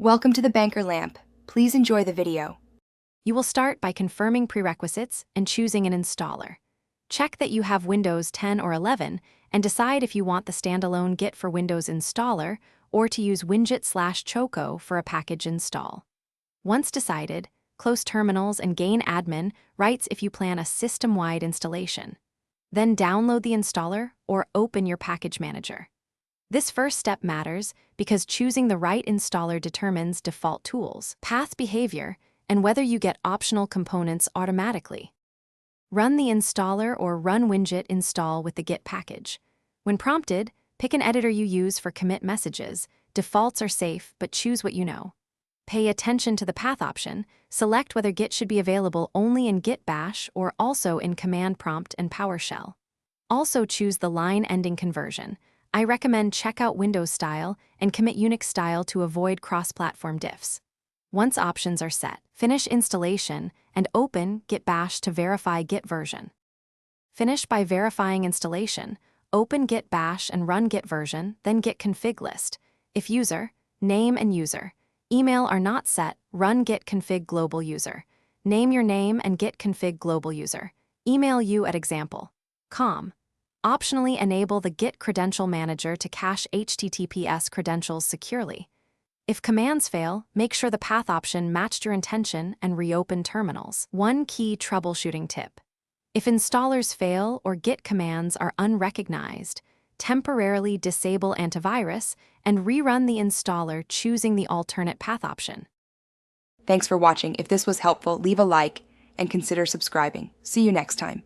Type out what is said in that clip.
Welcome to the Banker Lamp. Please enjoy the video. You will start by confirming prerequisites and choosing an installer. Check that you have Windows 10 or 11 and decide if you want the standalone Git for Windows installer or to use Winget/Choco for a package install. Once decided, close terminals and gain admin rights if you plan a system-wide installation. Then download the installer or open your package manager. This first step matters because choosing the right installer determines default tools, path behavior, and whether you get optional components automatically. Run the installer or run Winget install with the Git package. When prompted, pick an editor you use for commit messages. Defaults are safe, but choose what you know. Pay attention to the path option. Select whether Git should be available only in Git Bash or also in Command Prompt and PowerShell. Also choose the line ending conversion. I recommend check out Windows style and commit Unix style to avoid cross-platform diffs. Once options are set, finish installation and open Git Bash to verify Git version. Finish by verifying installation, open Git Bash and run Git version, then Git config list. If user, name and user, email are not set, run Git config global user. Name your name and Git config global user. Email you at example.com. Optionally enable the Git Credential Manager to cache HTTPS credentials securely. If commands fail, make sure the path option matched your intention and reopen terminals. One key troubleshooting tip. If installers fail or Git commands are unrecognized, temporarily disable antivirus and rerun the installer choosing the alternate path option. Thanks for watching. If this was helpful, leave a like and consider subscribing. See you next time.